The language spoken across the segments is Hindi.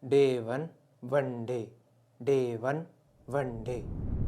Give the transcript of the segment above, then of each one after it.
Day one one day, day one one day.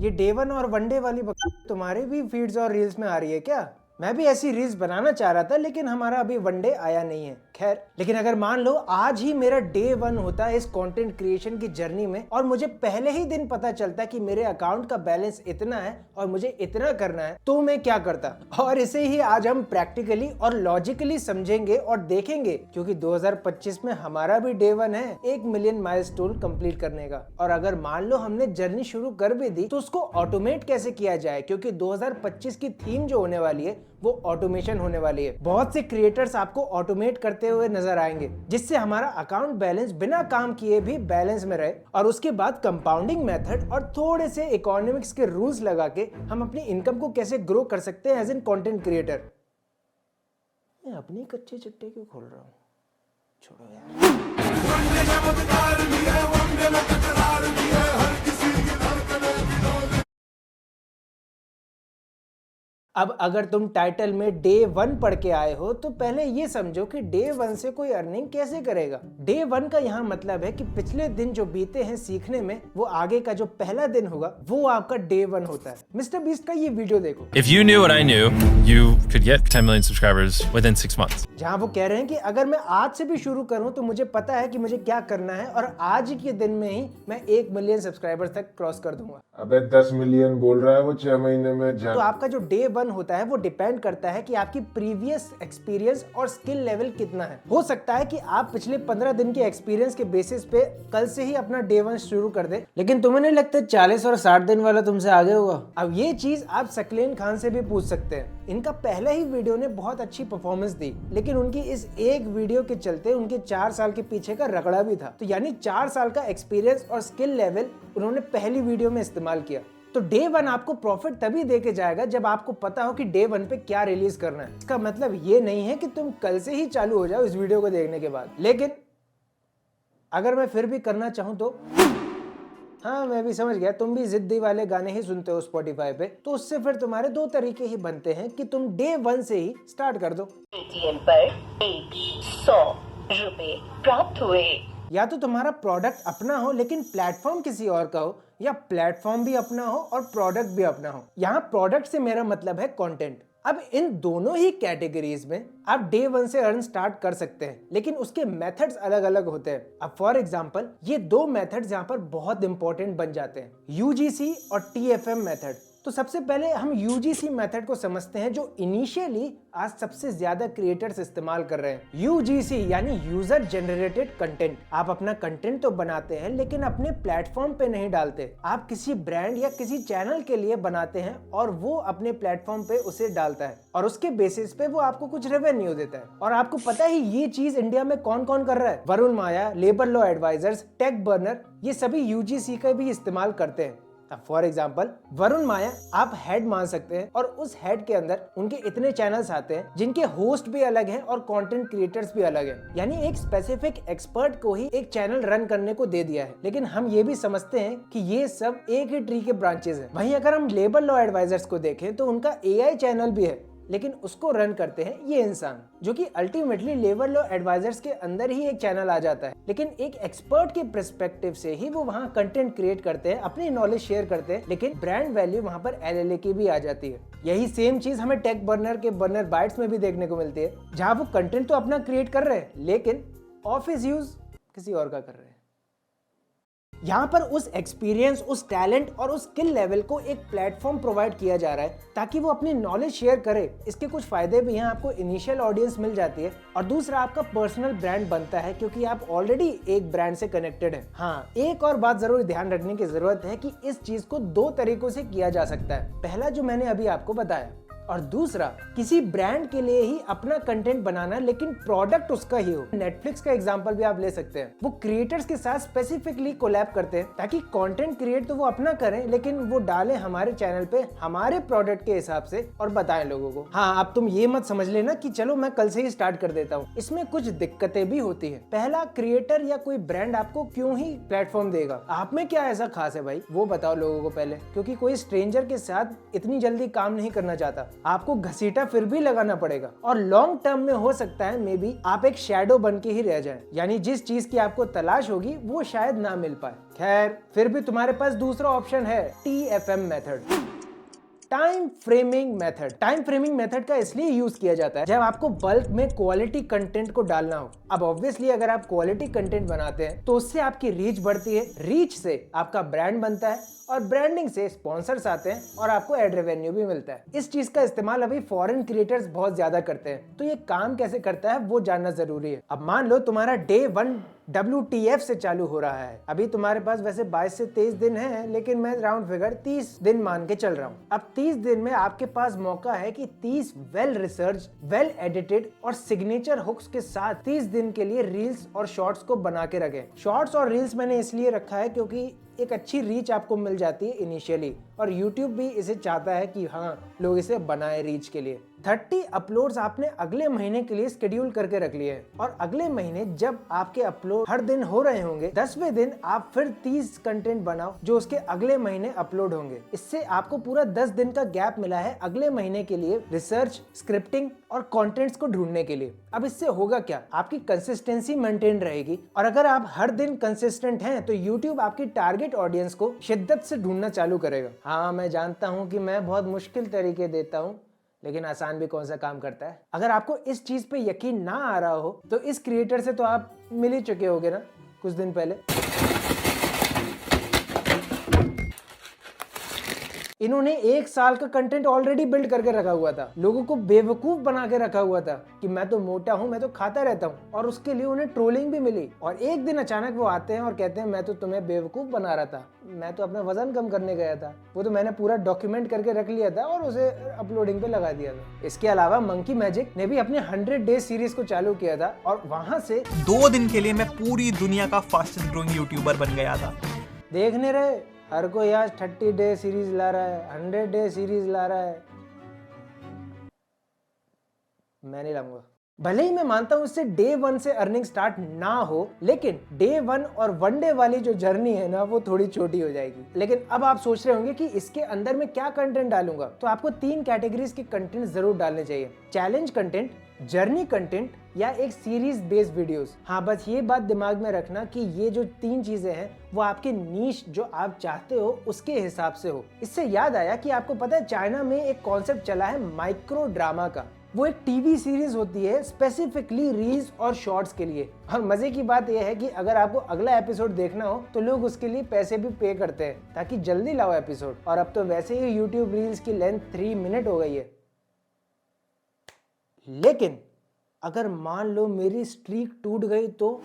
ये डे वन और वनडे वाली तुम्हारे भी फीड्स और रील्स में आ रही है क्या? मैं भी ऐसी रील्स बनाना चाह रहा था, लेकिन हमारा अभी वनडे आया नहीं है। खैर, लेकिन अगर मान लो आज ही मेरा डे वन होता है इस कंटेंट क्रिएशन की जर्नी में और मुझे पहले ही दिन पता चलता कि मेरे अकाउंट का बैलेंस इतना है और मुझे इतना करना है, तो मैं क्या करता? और इसे ही आज हम प्रैक्टिकली और लॉजिकली समझेंगे और देखेंगे, क्योंकि 2025 में हमारा भी डे वन है 1 मिलियन माइलस्टोन कंप्लीट करने का। और अगर मान लो हमने जर्नी शुरू कर भी दी तो उसको ऑटोमेट कैसे किया जाए, क्योंकि 2025 की थीम जो होने वाली है वो ऑटोमेशन होने वाली है। बहुत से क्रिएटर्स आपको ऑटोमेट करते हुए नजर आएंगे, जिससे हमारा अकाउंट बैलेंस बिना काम किए भी बैलेंस में रहे। और उसके बाद कंपाउंडिंग मेथड और थोड़े से इकोनॉमिक्स के रूल्स लगा के हम अपनी इनकम को कैसे ग्रो कर सकते हैं एज एन कंटेंट क्रिएटर। मैं अपनी कच्चे चिट्टे क्यों खोल रहा हूँ, छोड़ो यार। अब अगर तुम टाइटल में डे वन पढ़ के आए हो तो पहले ये समझो कि डे वन से कोई अर्निंग कैसे करेगा। डे वन का यहाँ मतलब है कि पिछले दिन जो बीते हैं सीखने में, वो आगे का जो पहला दिन होगा वो आपका डे वन होता है। मिस्टर बीस्ट का ये वीडियो देखो। If you knew what I knew, you could get 10 million subscribers within 6 months. जहाँ वो कह रहे हैं कि अगर मैं आज से भी शुरू करूँ तो मुझे पता है कि मुझे क्या करना है और आज के दिन में ही मैं 1 मिलियन सब्सक्राइबर्स तक क्रॉस कर दूंगा। अबे 10 मिलियन बोल रहा है वो 6 महीने में। तो आपका जो डे वन होता है वो डिपेंड करता है कि आपकी प्रीवियस एक्सपीरियंस और स्किल लेवल कितना है। हो सकता है कि आप पिछले 15 दिन के एक्सपीरियंस के बेसिस पे कल से ही अपना डे वन शुरू कर दे, लेकिन तुम्हें नहीं लगता 40 और 60 दिन वाला तुमसे आगे होगा? अब ये चीज आप सकलेन खान से भी पूछ सकते हैं। इनका पहला ही वीडियो ने बहुत अच्छी परफॉर्मेंस दी, लेकिन उनकी इस एक वीडियो के चलते उनके 4 साल के पीछे का रगड़ा भी था। तो यानी 4 साल का एक्सपीरियंस और स्किल लेवल उन्होंने पहली वीडियो में इस्तेमाल किया। तो डे वन आपको प्रॉफिट तभी देके जाएगा जब आपको पता हो कि डे वन पे क्या रिलीज करना है। इसका मतलब ये नहीं है कि तुम कल से ही चालू हो जाओ इस वीडियो को देखने के बाद। लेकिन अगर मैं फिर भी करना चाहूं तो हाँ, मैं भी समझ गया, तुम भी जिद्दी वाले गाने ही सुनते हो स्पॉटिफाई पे, तो उससे फिर तुम्हारे 2 तरीके ही बनते हैं कि तुम डे वन से ही स्टार्ट कर दो। पेटीएम पर 100 रुपए प्राप्त हुए। या तो तुम्हारा प्रोडक्ट अपना हो लेकिन प्लेटफॉर्म किसी और का हो, या प्लेटफॉर्म भी अपना हो और प्रोडक्ट भी अपना हो। यहाँ प्रोडक्ट से मेरा मतलब है कंटेंट। अब इन दोनों ही कैटेगरीज में आप डे वन से अर्न स्टार्ट कर सकते हैं, लेकिन उसके मेथड्स अलग अलग होते हैं। अब फॉर एग्जांपल ये 2 मेथड्स यहाँ पर बहुत इंपॉर्टेंट बन जाते हैं, यूजीसी और टीएफएम मेथड। तो सबसे पहले हम यूजीसी मेथड को समझते हैं, जो इनिशियली आज सबसे ज्यादा क्रिएटर्स इस्तेमाल कर रहे हैं। यूजीसी यानी यूजर जनरेटेड कंटेंट। आप अपना कंटेंट तो बनाते हैं लेकिन अपने प्लेटफॉर्म पे नहीं डालते। आप किसी ब्रांड या किसी चैनल के लिए बनाते हैं और वो अपने प्लेटफॉर्म पे उसे डालता है और उसके बेसिस पे वो आपको कुछ रेवेन्यू देता है। और आपको पता है ये चीज इंडिया में कौन कौन कर रहा है? Varun Maya, labour law advisors, tech burner, ये सभी यूजीसी का भी इस्तेमाल करते हैं। अब फॉर एग्जाम्पल वरुण माया आप हेड मान सकते हैं, और उस हेड के अंदर उनके इतने चैनल्स आते हैं जिनके होस्ट भी अलग हैं और कंटेंट क्रिएटर्स भी अलग हैं। यानी एक स्पेसिफिक एक्सपर्ट को ही एक चैनल रन करने को दे दिया है। लेकिन हम ये भी समझते हैं कि ये सब एक ही ट्री के ब्रांचेस हैं। वहीं अगर हम लेबर लॉ एडवाइजर्स को देखें तो उनका एआई चैनल भी है, लेकिन उसको रन करते हैं ये इंसान, जो कि अल्टीमेटली लेबर लॉ एडवाइजर्स के अंदर ही एक चैनल आ जाता है। लेकिन एक एक्सपर्ट के पर्सपेक्टिव से ही वो वहाँ कंटेंट क्रिएट करते हैं, अपनी नॉलेज शेयर करते हैं, लेकिन ब्रांड वैल्यू वहाँ पर एलएलए की भी आ जाती है। यही सेम चीज हमें टेक बर्नर के बर्नर बाइट्स में भी देखने को मिलती है, जहाँ वो कंटेंट तो अपना क्रिएट कर रहे हैं लेकिन ऑफिस यूज किसी और का कर रहे हैं। यहाँ पर उस एक्सपीरियंस, उस टैलेंट और उस स्किल लेवल को एक प्लेटफॉर्म प्रोवाइड किया जा रहा है ताकि वो अपनी नॉलेज शेयर करे। इसके कुछ फायदे भी हैं, आपको इनिशियल ऑडियंस मिल जाती है और दूसरा आपका पर्सनल ब्रांड बनता है, क्योंकि आप ऑलरेडी एक ब्रांड से कनेक्टेड है। हाँ, एक और बात जरूर ध्यान रखने की जरूरत है कि इस चीज को 2 तरीकों से किया जा सकता है। पहला जो मैंने अभी आपको बताया, और दूसरा किसी ब्रांड के लिए ही अपना कंटेंट बनाना लेकिन प्रोडक्ट उसका ही हो। नेटफ्लिक्स का एग्जांपल भी आप ले सकते हैं। वो क्रिएटर्स के साथ स्पेसिफिकली कोलैब करते हैं ताकि कंटेंट क्रिएट तो वो अपना करें, लेकिन वो डालें हमारे चैनल पे हमारे प्रोडक्ट के हिसाब से और बताएं लोगों को। हाँ, अब तुम ये मत समझ लेना कि चलो मैं कल से ही स्टार्ट कर देता हूँ। इसमें कुछ दिक्कतें भी होती है। पहला, क्रिएटर या कोई ब्रांड आपको क्यों ही प्लेटफॉर्म देगा? आप में क्या ऐसा खास है भाई, वो बताओ लोगों को पहले, क्योंकि कोई स्ट्रेंजर के साथ इतनी जल्दी काम नहीं करना चाहता। आपको घसीटा फिर भी लगाना पड़ेगा और लॉन्ग टर्म में हो सकता है मे बी आप एक शैडो बन के ही रह जाएं, यानी जिस चीज की आपको तलाश होगी वो शायद ना मिल पाए। खैर, फिर भी तुम्हारे पास दूसरा ऑप्शन है, TFM method, time framing method. Time framing method का इसलिए यूज किया जाता है जब आपको बल्क में क्वालिटी कंटेंट को डालना हो। अब ऑब्वियसली अगर आप क्वालिटी कंटेंट बनाते हैं तो उससे आपकी रीच बढ़ती है, रीच से आपका ब्रांड बनता है और ब्रांडिंग से स्पॉन्सर्स आते हैं और आपको एड रेवेन्यू भी मिलता है। इस चीज का इस्तेमाल अभी फॉरेन क्रिएटर्स बहुत ज्यादा करते हैं, तो ये काम कैसे करता है वो जानना जरूरी है। अब मान लो तुम्हारा डे 1 WTF से चालू हो रहा है। अभी तुम्हारे पास वैसे 22 से 23 दिन है, लेकिन मैं राउंड फिगर 30 दिन मान के चल रहा हूँ। अब 30 दिन में आपके पास मौका है कि 30 वेल रिसर्च, वेल एडिटेड और सिग्नेचर हुक्स के साथ 30 दिन के लिए रील्स और शॉर्ट्स को बना के रखें। शॉर्ट्स और रील्स मैंने इसलिए रखा है क्योंकि एक अच्छी रीच आपको मिल जाती है इनिशियली, और YouTube भी इसे चाहता है कि हाँ, लोग इसे बनाए रीच के लिए। 30 अपलोड्स आपने अगले महीने के लिए शेड्यूल करके रख लिए हैं, और अगले महीने जब आपके अपलोड हर दिन हो रहे होंगे, 10वें दिन आप फिर 30 कंटेंट बनाओ जो उसके अगले महीने अपलोड होंगे। इससे आपको पूरा 10 दिन का गैप मिला है अगले महीने के लिए रिसर्च, स्क्रिप्टिंग और कंटेंट्स को ढूंढने के लिए। अब इससे होगा क्या, आपकी कंसिस्टेंसी मेंटेन रहेगी, और अगर आप हर दिन कंसिस्टेंट हैं तो YouTube आपकी टारगेट ऑडियंस को शिद्दत से ढूंढना चालू करेगा। हाँ, मैं जानता हूँ कि मैं बहुत मुश्किल तरीके देता हूँ, लेकिन आसान भी कौन सा काम करता है। अगर आपको इस चीज पे यकीन ना आ रहा हो तो इस क्रिएटर से तो आप मिल ही चुके होगे ना कुछ दिन पहले। इन्होंने 1 साल का कंटेंट ऑलरेडी बिल्ड करके रखा हुआ था, लोगों को बेवकूफ बना के रखा हुआ था कि मैं तो मोटा हूं, मैं तो खाता रहता हूं, और उसके लिए उन्हें ट्रोलिंग भी मिली। और एक दिन अचानक वो आते हैं और कहते हैं मैं तो तुम्हें बेवकूफ बना रहा था, मैं तो अपना वजन कम करने गया था, वो तो मैंने पूरा डॉक्यूमेंट करके रख लिया था और उसे अपलोडिंग पे लगा दिया था। इसके अलावा मंकी मैजिक ने भी अपने 100 डेज सीरीज को चालू किया था, और वहां से 2 दिन के लिए मैं पूरी दुनिया का फास्टेस्ट ग्रोइंग यूट्यूबर बन गया था। देखने रहे, हर कोई आज 30 डे सीरीज ला रहा है, 100 डे सीरीज ला रहा है, मैं नहीं लाऊंगा। भले ही मैं मानता हूं इससे डे 1 से अर्निंग स्टार्ट ना हो, लेकिन डे 1 और 1 डे वाली जो जर्नी है ना, वो थोड़ी छोटी हो जाएगी। लेकिन अब आप सोच रहे होंगे कि इसके अंदर मैं क्या कंटेंट डालूंगा, तो आपको 3 कैटेगरीज के कंटेंट जरूर डालने चाहिए, चैलेंज कंटेंट, जर्नी कंटेंट या एक सीरीज बेस्ड वीडियोस। हाँ, बस ये बात दिमाग में रखना कि ये जो 3 चीजें हैं वो आपके नीश जो आप चाहते हो उसके हिसाब से हो। इससे याद आया कि आपको पता है चाइना में एक कॉन्सेप्ट चला है माइक्रो ड्रामा का। वो एक टीवी सीरीज होती है स्पेसिफिकली रील्स और शॉर्ट्स के लिए। और मजे की बात यह है कि अगर आपको अगला एपिसोड देखना हो तो लोग उसके लिए पैसे भी पे करते हैं ताकि जल्दी लाओ एपिसोड। और अब तो वैसे ही यूट्यूब रील्स की लेंथ 3 मिनट हो गई है। लेकिन अगर मान लो मेरी स्ट्रीक टूट गई तो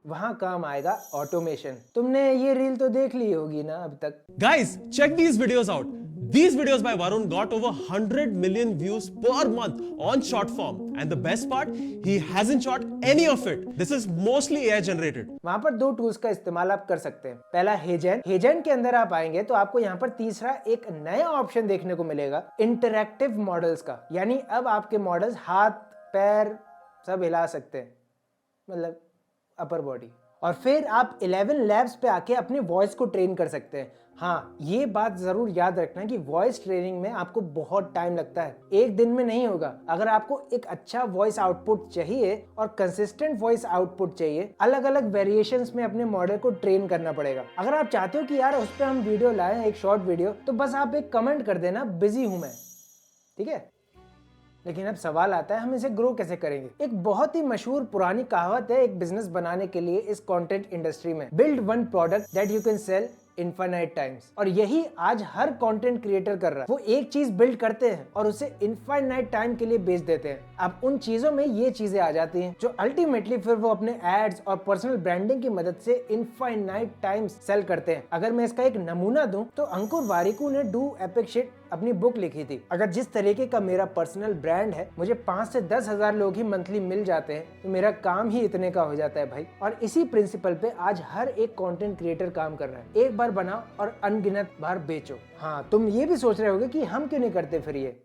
वहां काम आएगा ऑटोमेशन। तुमने ये रील तो देख ली होगी ना अब तक। Guys, check these videos out. These videos by Varun got over 100 million views per month on short form. And the best part, he hasn't shot any of it. This is mostly AI generated. वहां पर 2 टूल्स का इस्तेमाल आप कर सकते हैं। पहला हेजन। हेजन के अंदर आप आएंगे तो आपको यहाँ पर तीसरा एक नया ऑप्शन देखने को मिलेगा, इंटरैक्टिव मॉडल्स का। यानी अब आपके मॉडल्स हाथ, पैर सब हिला सकते हैं, मतलब अपर बॉडी। और फिर आप 11 लैब्स पे आके अपने वॉइस को ट्रेन कर सकते हैं। हाँ, ये बात जरूर याद रखना कि वॉइस ट्रेनिंग में आपको बहुत टाइम लगता है, एक दिन में नहीं होगा। अगर आपको एक अच्छा वॉइस आउटपुट चाहिए और कंसिस्टेंट वॉइस आउटपुट चाहिए, अलग अलग वेरिएशंस में अपने मॉडल को ट्रेन करना पड़ेगा। अगर आप चाहते हो कि यार उस पर हम वीडियो लाएं, एक शॉर्ट वीडियो, तो बस आप एक कमेंट कर देना, बिजी हूं मैं, ठीक है। लेकिन अब सवाल आता है हम इसे ग्रो कैसे करेंगे। एक बहुत ही मशहूर पुरानी कहावत है एक बिजनेस बनाने के लिए इस कंटेंट इंडस्ट्री में, build one product that you can sell infinite times. और यही आज हर कंटेंट क्रिएटर कर रहा है। वो एक चीज बिल्ड करते हैं और उसे इनफाइनाइट टाइम के लिए बेच देते हैं। अब उन चीजों में ये चीजें आ जाती हैं जो अल्टीमेटली फिर वो अपने एड्स और पर्सनल ब्रांडिंग की मदद से इनफाइनाइट टाइम सेल करते हैं। अगर मैं इसका एक नमूना दूं तो अंकुर वारिकू ने डू एपिक शिट अपनी बुक लिखी थी। अगर जिस तरीके का मेरा पर्सनल ब्रांड है, मुझे 5 से 10 हजार लोग ही मंथली मिल जाते हैं, तो मेरा काम ही इतने का हो जाता है भाई। और इसी प्रिंसिपल पे आज हर एक कंटेंट क्रिएटर काम कर रहा है। एक बार बनाओ और अनगिनत बार बेचो। हाँ, तुम ये भी सोच रहे होगे कि हम क्यों नहीं करते फिर ये।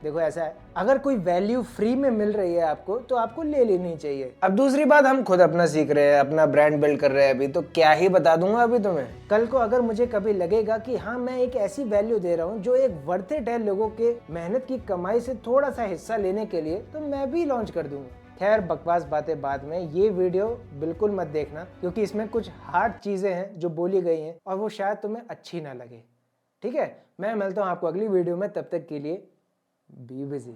देखो ऐसा है, अगर कोई वैल्यू फ्री में मिल रही है आपको तो आपको ले लेनी चाहिए। अब दूसरी बात, हम खुद अपना सीख रहे हैं, अपना ब्रांड बिल्ड कर रहे हैं अभी, तो क्या ही बता दूंगा अभी तुम्हें। कल को अगर मुझे कभी लगेगा कि हाँ मैं एक ऐसी वैल्यू दे रहा हूँ जो एक वर्थ इट है लोगों के मेहनत की कमाई से थोड़ा सा हिस्सा लेने के लिए, तो मैं भी लॉन्च कर दूंगा। खैर बकवास बातें बाद में, ये वीडियो बिल्कुल मत देखना क्योंकि इसमें कुछ हार्ड चीजें हैं जो बोली गई हैं और वो शायद तुम्हें अच्छी ना लगे। ठीक है, मैं मिलता हूँ आपको अगली वीडियो में, तब तक के लिए बी बिजी।